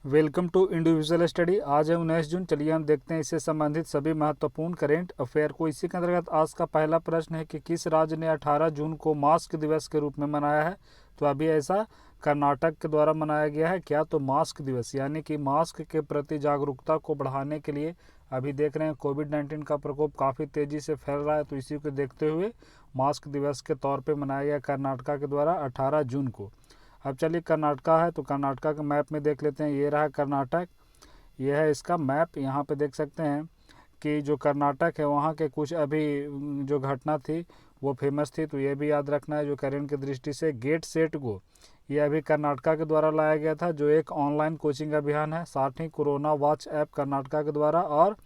Welcome to individual study. आज है 19 जून। चलिए हम देखते हैं इससे संबंधित सभी महत्वपूर्ण करेंट अफेयर को। इसी के अंतर्गत आज का पहला प्रश्न है कि किस राज्य ने 18 जून को मास्क दिवस के रूप में मनाया है। तो अभी ऐसा कर्नाटक के द्वारा मनाया गया है। क्या? तो मास्क दिवस यानी कि मास्क के प्रति जागरूकता को बढ़ाने के लिए अभी देख रहे हैं कोविड-19 का प्रकोप काफ़ी तेज़ी से फैल रहा है, तो इसी को देखते हुए मास्क दिवस के तौर पर मनाया गया कर्नाटका के द्वारा 18 जून को। अब चलिए कर्नाटका है तो कर्नाटका के मैप में देख लेते हैं। ये रहा कर्नाटक, ये है इसका मैप। यहाँ पे देख सकते हैं कि जो कर्नाटक है वहाँ के कुछ अभी जो घटना थी वो फेमस थी, तो ये भी याद रखना है। जो करेंट की दृष्टि से गेट सेट गो, ये अभी कर्नाटका के द्वारा लाया गया था, जो एक ऑनलाइन कोचिंग अभियान है। साथ ही कोरोना वॉच ऐप कर्नाटका के द्वारा और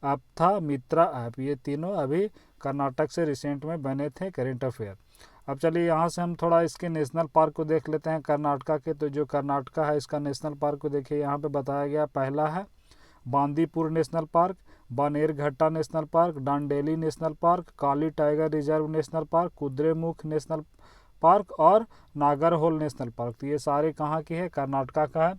अप्था मित्रा ऐप, ये तीनों अभी कर्नाटक से रिसेंट में बने थे करेंट अफेयर। अब चलिए यहाँ से हम थोड़ा इसके नेशनल पार्क को देख लेते हैं कर्नाटका के। तो जो कर्नाटका है इसका नेशनल पार्क को देखिए, यहाँ पे बताया गया। पहला है Bandipur national park, Bannerghatta national park, Dandeli national park, Kali tiger reserve national park, Kudremukh national park और नागरहोल नेशनल पार्क। तो ये सारे कहाँ की है? कर्नाटका का है।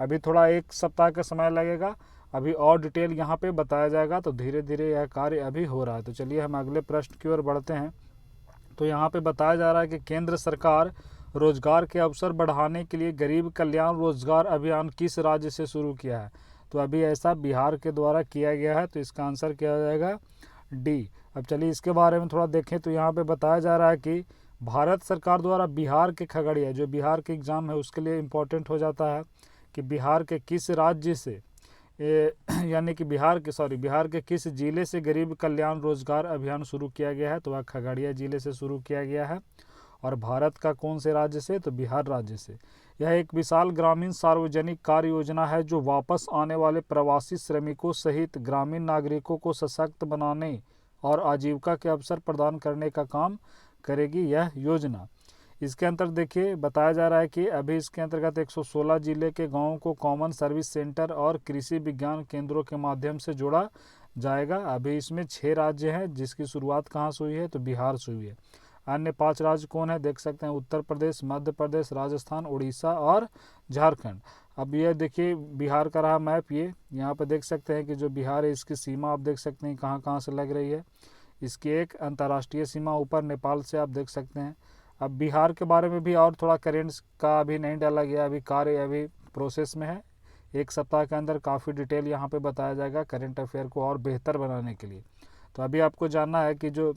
अभी थोड़ा एक सप्ताह का समय लगेगा, अभी और डिटेल यहाँ पे बताया जाएगा, तो धीरे धीरे यह कार्य अभी हो रहा है। तो चलिए हम अगले प्रश्न की ओर बढ़ते हैं। तो यहाँ पे बताया जा रहा है कि केंद्र सरकार रोजगार के अवसर बढ़ाने के लिए गरीब कल्याण रोजगार अभियान किस राज्य से शुरू किया है। तो अभी ऐसा बिहार के द्वारा किया गया है, तो इसका आंसर क्या हो जाएगा? डी। अब चलिए इसके बारे में थोड़ा देखें। तो यहाँ पे बताया जा रहा है कि भारत सरकार द्वारा बिहार के खगड़िया, जो बिहार के एग्ज़ाम है उसके लिए इम्पोर्टेंट हो जाता है कि बिहार के किस राज्य से यानी कि बिहार के किस जिले से गरीब कल्याण रोजगार अभियान शुरू किया गया है। तो वह खगड़िया जिले से शुरू किया गया है। और भारत का कौन से राज्य से? तो बिहार राज्य से। यह एक विशाल ग्रामीण सार्वजनिक कार्य योजना है जो वापस आने वाले प्रवासी श्रमिकों सहित ग्रामीण नागरिकों को सशक्त बनाने और आजीविका के अवसर प्रदान करने का काम करेगी यह योजना। इसके अंतर्गत देखिए बताया जा रहा है कि अभी इसके अंतर्गत 116 जिले के गांवों को कॉमन सर्विस सेंटर और कृषि विज्ञान केंद्रों के माध्यम से जोड़ा जाएगा। अभी इसमें 6 राज्य हैं जिसकी शुरुआत कहाँ से हुई है? तो बिहार से हुई है। अन्य 5 राज्य कौन है? देख सकते हैं उत्तर प्रदेश, मध्य प्रदेश, राजस्थान, उड़ीसा और झारखंड। अब ये देखिए बिहार का रहा मैप, ये यहाँ पर देख सकते हैं कि जो बिहार है इसकी सीमा आप देख सकते हैं कहाँ कहाँ से लग रही है। इसकी एक अंतर्राष्ट्रीय सीमा ऊपर नेपाल से आप देख सकते हैं। अब बिहार के बारे में भी और थोड़ा करेंट्स का अभी नहीं डाला गया, अभी कार्य अभी प्रोसेस में है। एक सप्ताह के अंदर काफ़ी डिटेल यहाँ पे बताया जाएगा करेंट अफेयर को और बेहतर बनाने के लिए। तो अभी आपको जानना है कि जो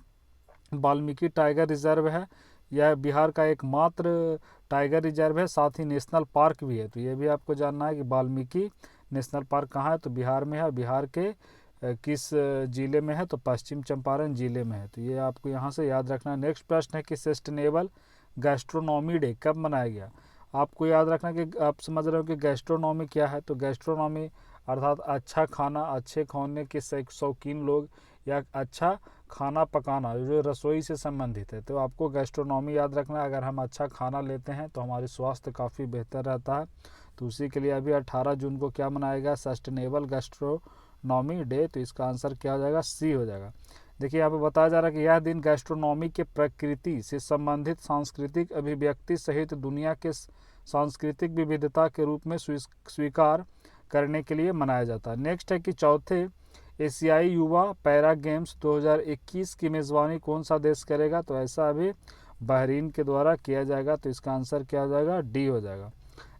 वाल्मीकि टाइगर रिजर्व है यह बिहार का एकमात्र टाइगर रिजर्व है, साथ ही नेशनल पार्क भी है। तो ये भी आपको जानना है कि वाल्मीकि नेशनल पार्क कहाँ है? तो बिहार में है। बिहार के किस जिले में है? तो पश्चिम चंपारण जिले में है। तो ये आपको यहाँ से याद रखना है। नेक्स्ट प्रश्न है कि सस्टेनेबल गैस्ट्रोनॉमी डे कब मनाया गया। आपको याद रखना कि आप समझ रहे हो कि गैस्ट्रोनॉमी क्या है। तो गैस्ट्रोनॉमी अर्थात अच्छा खाना, अच्छे खाने के शौकीन लोग या अच्छा खाना पकाना जो रसोई से संबंधित है, तो आपको गैस्ट्रोनॉमी याद रखना है। अगर हम अच्छा खाना लेते हैं तो हमारी स्वास्थ्य काफ़ी बेहतर रहता है। तो उसी के लिए अभी 18 जून को क्या मनाएगा? Sustainable gastronomy day. तो इसका आंसर क्या हो जाएगा? सी हो जाएगा। देखिए यहाँ पे बताया जा रहा है कि यह दिन गैस्ट्रोनॉमी के प्रकृति से संबंधित सांस्कृतिक अभिव्यक्ति सहित दुनिया के सांस्कृतिक विविधता के रूप में स्वीकार करने के लिए मनाया जाता है। नेक्स्ट है कि चौथे एशियाई युवा पैरा गेम्स 2021 की मेज़बानी कौन सा देश करेगा। तो ऐसा अभी बहरीन के द्वारा किया जाएगा। तो इसका आंसर क्या हो जाएगा? डी हो जाएगा।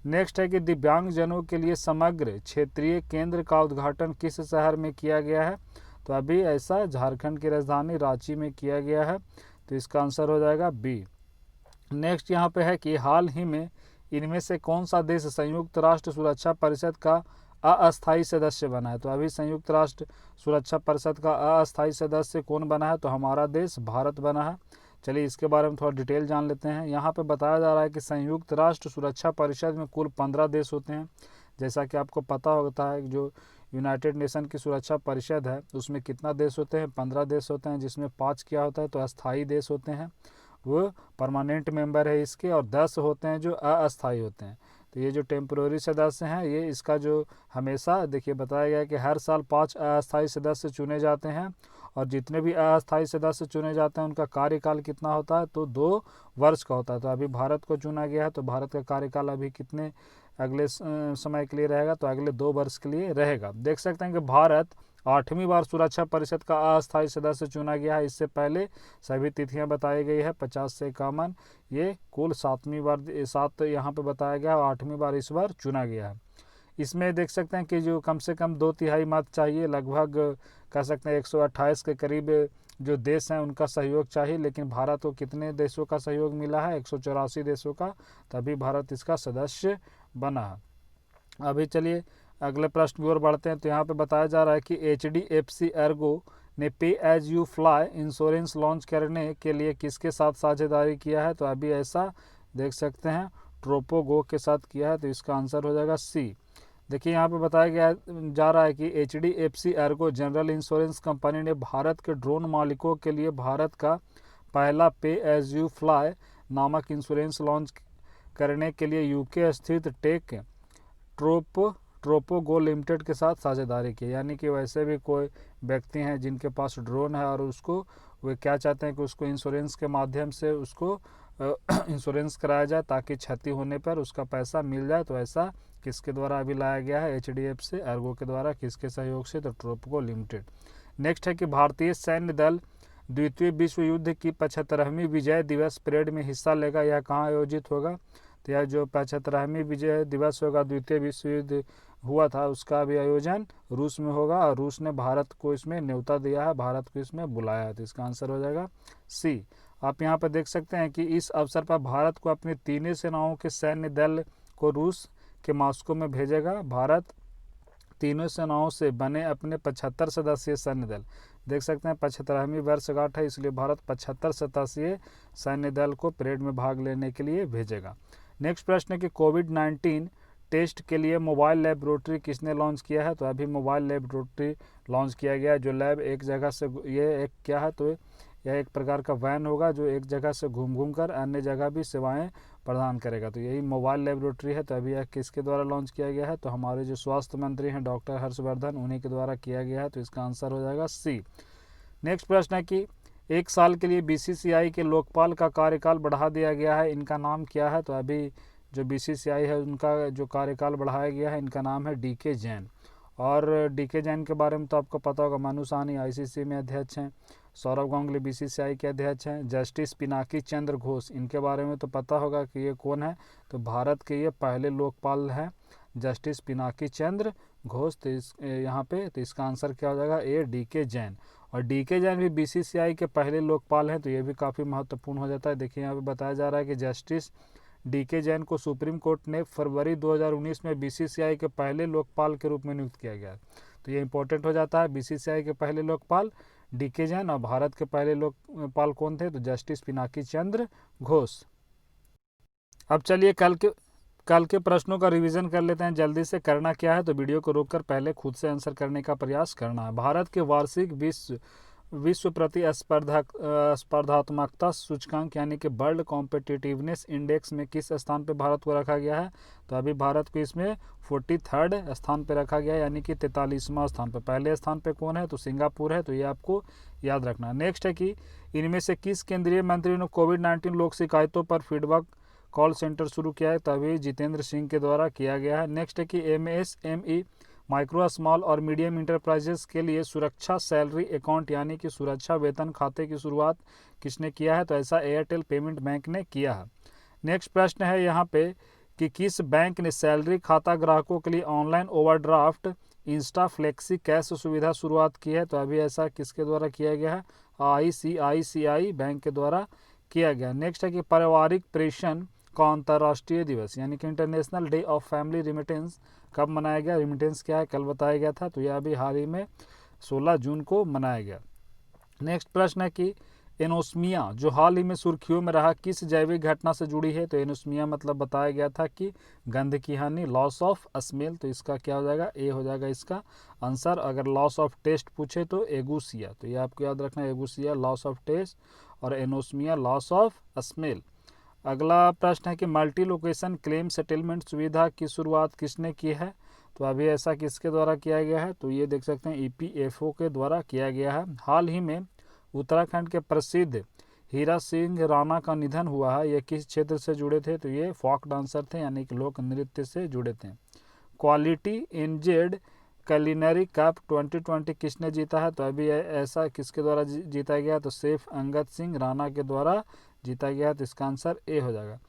नेक्स्ट है कि दिव्यांगजनों के लिए समग्र क्षेत्रीय केंद्र का उद्घाटन किस शहर में किया गया है। तो अभी ऐसा झारखंड की राजधानी रांची में किया गया है। तो इसका आंसर हो जाएगा बी। नेक्स्ट यहाँ पे है कि हाल ही में इनमें से कौन सा देश संयुक्त राष्ट्र सुरक्षा परिषद का अस्थायी सदस्य बना है। तो अभी संयुक्त राष्ट्र सुरक्षा परिषद का अस्थायी सदस्य कौन बना है? तो हमारा देश भारत बना है। चलिए इसके बारे में थोड़ा डिटेल जान लेते हैं। यहाँ पे बताया जा रहा है कि संयुक्त राष्ट्र सुरक्षा परिषद में कुल 15 देश होते हैं। जैसा कि आपको पता होता है जो यूनाइटेड नेशन की सुरक्षा परिषद है उसमें कितना देश होते हैं? 15 देश होते हैं, जिसमें 5 क्या होता है? तो अस्थायी देश होते हैं, वो परमानेंट मेंबर है इसके, और 10 होते हैं जो अस्थायी होते हैं। तो ये जो टेम्पोररी सदस्य हैं ये इसका जो हमेशा देखिए बताया गया है कि हर साल 5 अस्थायी सदस्य चुने जाते हैं, और जितने भी अस्थायी सदस्य चुने जाते हैं उनका कार्यकाल कितना होता है? तो 2 वर्ष का होता है। तो अभी भारत को चुना गया है, तो भारत का कार्यकाल अभी कितने अगले समय के लिए रहेगा, तो अगले 2 वर्ष के लिए रहेगा। देख सकते हैं कि भारत 8वीं बार सुरक्षा परिषद का अस्थायी सदस्य चुना गया है। इससे पहले सभी तिथियां बताई गई है 50 से 51, ये कुल 7वीं बार 7 यहाँ पे बताया गया है, 8वीं बार इस बार चुना गया है। इसमें देख सकते हैं कि जो कम से कम 2/3 मत चाहिए, लगभग कह सकते हैं 128 के करीब जो देश हैं उनका सहयोग चाहिए, लेकिन भारत को कितने देशों का सहयोग मिला है? 184 देशों का, तभी भारत इसका सदस्य बना है। अभी चलिए अगले प्रश्न की ओर बढ़ते हैं। तो यहाँ पे बताया जा रहा है कि HDFC एर्गो ने pay as you fly insurance launch करने के लिए किसके साथ साझेदारी किया है? तो अभी ऐसा देख सकते हैं ट्रोपोगो के साथ किया है, तो इसका आंसर हो जाएगा सी। देखिए यहाँ पे बताया गया जा रहा है कि HDFC Ergo general insurance company ने भारत के ड्रोन मालिकों के लिए भारत का पहला पे एज यू फ्लाई नामक इंश्योरेंस लॉन्च करने के लिए यूके स्थित टेक ट्रोपोगो लिमिटेड के साथ साझेदारी की। यानी कि वैसे भी कोई व्यक्ति हैं जिनके पास ड्रोन है और उसको वे क्या चाहते हैं कि उसको इंश्योरेंस के माध्यम से उसको इंश्योरेंस कराया जाए ताकि क्षति होने पर उसका पैसा मिल जाए। तो ऐसा किसके द्वारा अभी लाया गया है? HDFC एर्गो के द्वारा। किसके सहयोग से? तो ट्रोपोगो लिमिटेड। नेक्स्ट है कि भारतीय सैन्य दल द्वितीय विश्व युद्ध की 75वीं विजय दिवस परेड में हिस्सा लेगा। यह कहाँ आयोजित होगा? तो यह जो 75वीं विजय दिवस होगा, द्वितीय विश्व युद्ध हुआ था, उसका भी आयोजन रूस में होगा और रूस ने भारत को इसमें न्योता दिया है, भारत को इसमें बुलाया है। तो इसका आंसर हो जाएगा सी। आप यहाँ पर देख सकते हैं कि इस अवसर पर भारत को अपनी तीनों सेनाओं के सैन्य दल को रूस के मॉस्को में भेजेगा। भारत तीनों सेनाओं से बने अपने 75 सदस्यीय सैन्य दल, देख सकते हैं 75वीं वर्षगांठ है, इसलिए भारत 75 सदस्यीय सैन्य दल को परेड में भाग लेने के लिए भेजेगा। नेक्स्ट प्रश्न है कि कोविड-19 टेस्ट के लिए मोबाइल लेबोरेटरी किसने लॉन्च किया है? तो अभी मोबाइल लेबोरेटरी लॉन्च किया गया है। जो लैब एक जगह से, ये एक क्या है? तो यह एक प्रकार का वैन होगा जो एक जगह से घूम कर अन्य जगह भी सेवाएं प्रदान करेगा। तो यही मोबाइल लेबोरेटरी है। तो अभी यह किसके द्वारा लॉन्च किया गया है? तो हमारे जो स्वास्थ्य मंत्री हैं डॉक्टर हर्षवर्धन, उन्हीं के द्वारा किया गया है। तो इसका आंसर हो जाएगा सी। नेक्स्ट प्रश्न है कि 1 साल के लिए BCCI के लोकपाल का कार्यकाल बढ़ा दिया गया है, इनका नाम क्या है? तो अभी जो BCCI है उनका जो कार्यकाल बढ़ाया गया है, इनका नाम है DK जैन। और DK जैन के बारे में तो आपको पता होगा, मनु साहनी ICC में अध्यक्ष हैं, सौरभ गांगुली BCCI के अध्यक्ष हैं, जस्टिस पिनाकी चंद्र घोष, इनके बारे में तो पता होगा कि ये कौन है? तो भारत के ये पहले लोकपाल हैं, जस्टिस पिनाकी चंद्र घोष। तो यहाँ पे तो इसका आंसर क्या हो जाएगा? ए, DK जैन। और DK जैन भी BCCI के पहले लोकपाल हैं, तो ये भी काफ़ी महत्वपूर्ण हो जाता है। देखिए यहाँ पे बताया जा रहा है कि जस्टिस DK जैन को सुप्रीम कोर्ट ने फरवरी 2019 में BCCI के पहले लोकपाल के रूप में नियुक्त किया गया है। तो ये इंपॉर्टेंट हो जाता है। BCCI के पहले लोकपाल DK जैन और भारत के पहले लोकपाल कौन थे? तो जस्टिस पिनाकी चंद्र घोष। अब चलिए कल के प्रश्नों का रिवीजन कर लेते हैं। जल्दी से करना क्या है? तो वीडियो को रोककर पहले खुद से आंसर करने का प्रयास करना है। भारत के वार्षिक विश्व स्पर्धात्मकता सूचकांक यानी कि वर्ल्ड कॉम्पिटिटिवनेस इंडेक्स में किस स्थान पे भारत को रखा गया है? तो अभी भारत को इसमें 43rd स्थान पे रखा गया है, यानी कि 43वां स्थान पे। पहले स्थान पे कौन है? तो सिंगापुर है। तो ये आपको याद रखना। नेक्स्ट है कि इनमें से किस केंद्रीय मंत्री ने कोविड-19 लोक शिकायतों पर फीडबैक कॉल सेंटर शुरू किया है? तभी जितेंद्र सिंह के द्वारा किया गया है। नेक्स्ट है कि MSME माइक्रो स्मॉल और मीडियम इंटरप्राइजेस के लिए सुरक्षा सैलरी अकाउंट यानी कि सुरक्षा वेतन खाते की शुरुआत किसने किया है? तो ऐसा एयरटेल पेमेंट बैंक ने किया है। नेक्स्ट प्रश्न है यहाँ पे कि किस बैंक ने सैलरी खाता ग्राहकों के लिए online overdraft Insta flexi cash सुविधा शुरुआत की है? तो अभी ऐसा किसके द्वारा किया गया है? ICICI बैंक के द्वारा किया गया। नेक्स्ट है कि पारिवारिक प्रेषण का अंतर्राष्ट्रीय दिवस यानी कि international day of family remittance कब मनाया गया? रिमिटेंस क्या है? कल बताया गया था। तो यह अभी हाल ही में 16 जून को मनाया गया। नेक्स्ट प्रश्न है कि एनोस्मिया जो हाल ही में सुर्खियों में रहा किस जैविक घटना से जुड़ी है? तो एनोस्मिया मतलब बताया गया था कि गंध की हानि, लॉस ऑफ स्मेल। तो इसका क्या हो जाएगा? ए हो जाएगा इसका आंसर। अगर लॉस ऑफ टेस्ट पूछे तो एगुसिया। तो ये आपको याद रखना है, एगुसिया लॉस ऑफ टेस्ट और एनोस्मिया लॉस ऑफ स्मेल। अगला प्रश्न है कि मल्टी लोकेशन क्लेम सेटलमेंट सुविधा की शुरुआत किसने की है? तो अभी ऐसा किसके द्वारा किया गया है? तो ये देख सकते हैं EPFO के द्वारा किया गया है। हाल ही में उत्तराखंड के प्रसिद्ध हीरा सिंह राणा का निधन हुआ है, ये किस क्षेत्र से जुड़े थे? तो ये फोक डांसर थे, यानी कि लोक नृत्य से जुड़े थे। क्वालिटी एनजेड कलिनरी कप 2020 किसने जीता है? तो अभी ऐसा किसके द्वारा जीता गया? तो सेफ अंगद सिंह राणा के द्वारा जीता गया। तो इसका आंसर ए हो जाएगा।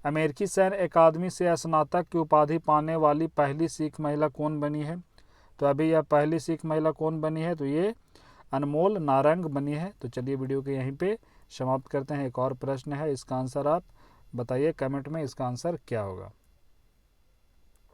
अमेरिकी सैन्य अकादमी से स्नातक की उपाधि पाने वाली पहली सिख महिला कौन बनी है? तो अभी यह पहली सिख महिला कौन बनी है? तो ये अनमोल नारंग बनी है। तो चलिए वीडियो के यहीं पे समाप्त करते हैं। एक और प्रश्न है, इसका आंसर आप बताइए कमेंट में, इसका आंसर क्या होगा।